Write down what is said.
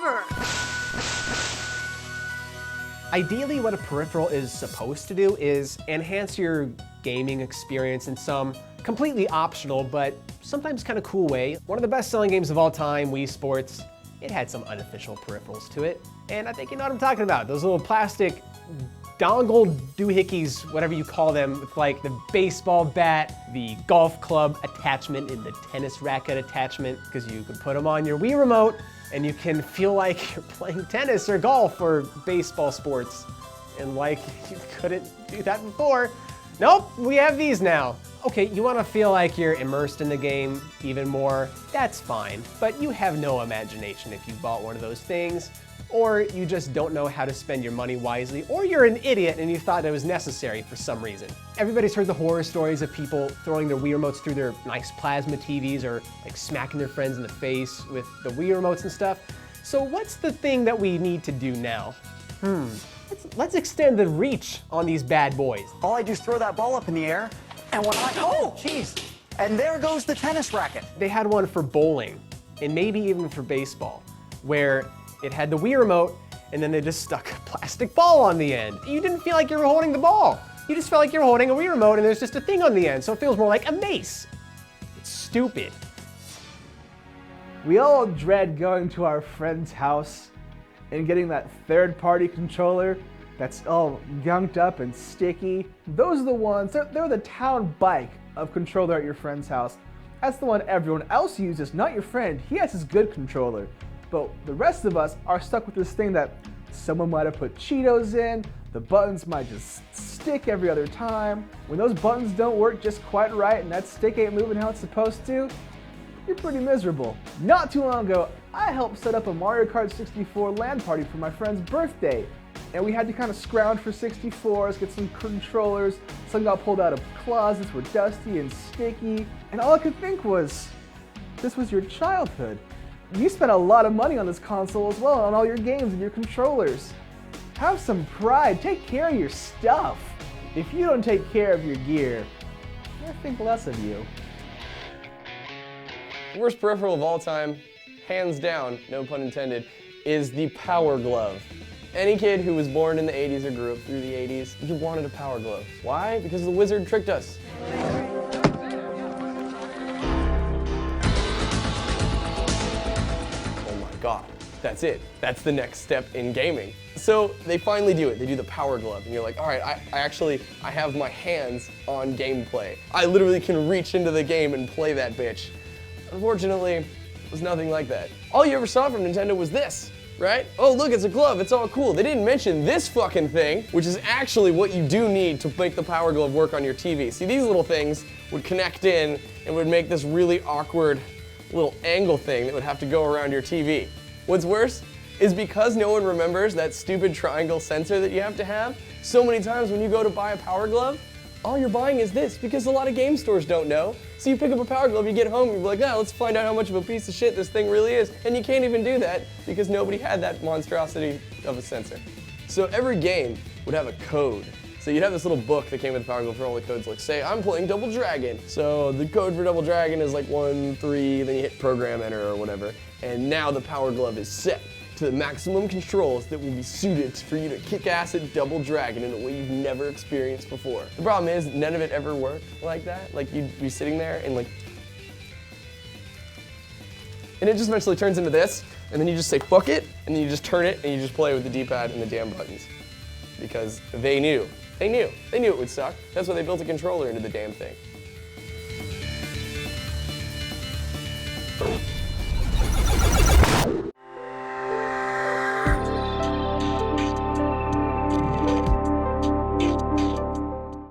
ever. Ideally, what a peripheral is supposed to do is enhance your gaming experience in some completely optional, but sometimes kind of cool way. One of the best-selling games of all time, Wii Sports, it had some unofficial peripherals to it. And I think you know what I'm talking about. Those little plastic dongle doohickeys, whatever you call them, with like the baseball bat, the golf club attachment, and the tennis racket attachment, because you can put them on your Wii remote and you can feel like you're playing tennis or golf or baseball sports. And like you couldn't do that before. Nope, we have these now. Okay, you wanna feel like you're immersed in the game even more, that's fine. But you have no imagination if you bought one of those things, or you just don't know how to spend your money wisely, or you're an idiot and you thought it was necessary for some reason. Everybody's heard the horror stories of people throwing their Wii remotes through their nice plasma TVs or like smacking their friends in the face with the Wii remotes and stuff. So what's the thing that we need to do now? Let's extend the reach on these bad boys. All I do is throw that ball up in the air, and when oh, jeez, and there goes the tennis racket. They had one for bowling, and maybe even for baseball, where it had the Wii remote, and then they just stuck a plastic ball on the end. You didn't feel like you were holding the ball. You just felt like you were holding a Wii remote, and there's just a thing on the end, so it feels more like a mace. It's stupid. We all dread going to our friend's house and getting that third-party controller that's all gunked up and sticky. Those are the ones, they're the town bike of controller at your friend's house. That's the one everyone else uses, not your friend. He has his good controller. But the rest of us are stuck with this thing that someone might have put Cheetos in, the buttons might just stick every other time. When those buttons don't work just quite right and that stick ain't moving how it's supposed to, you're pretty miserable. Not too long ago, I helped set up a Mario Kart 64 LAN party for my friend's birthday. And we had to kind of scrounge for 64s, get some controllers. Some got pulled out of closets, were dusty and sticky. And all I could think was, this was your childhood. You spent a lot of money on this console as well, on all your games and your controllers. Have some pride, take care of your stuff. If you don't take care of your gear, I think less of you. The worst peripheral of all time, hands down, no pun intended, is the Power Glove. Any kid who was born in the 80s or grew up through the 80s, you wanted a Power Glove. Why? Because the wizard tricked us. Oh my God, that's it. That's the next step in gaming. So they finally do it. They do the Power Glove, and you're like, all right, I have my hands on gameplay. I literally can reach into the game and play that bitch. Unfortunately, it was nothing like that. All you ever saw from Nintendo was this, right? Oh, look, it's a glove, it's all cool. They didn't mention this fucking thing, which is actually what you do need to make the Power Glove work on your TV. See, these little things would connect in and would make this really awkward little angle thing that would have to go around your TV. What's worse is because no one remembers that stupid triangle sensor that you have to have, so many times when you go to buy a Power Glove, all you're buying is this, because a lot of game stores don't know. So you pick up a Power Glove, you get home, you're like, let's find out how much of a piece of shit this thing really is. And you can't even do that because nobody had that monstrosity of a sensor. So every game would have a code. So you'd have this little book that came with the Power Glove for all the codes, like say, I'm playing Double Dragon. So the code for Double Dragon is like 1, 3, then you hit program enter or whatever. And now the Power Glove is set to the maximum controls that will be suited for you to kick ass at Double Dragon in a way you've never experienced before. The problem is, none of it ever worked like that. Like, you'd be sitting there and like, and it just eventually turns into this, and then you just say, fuck it, and then you just turn it, and you just play with the D-pad and the damn buttons. Because they knew. They knew it would suck. That's why they built a controller into the damn thing.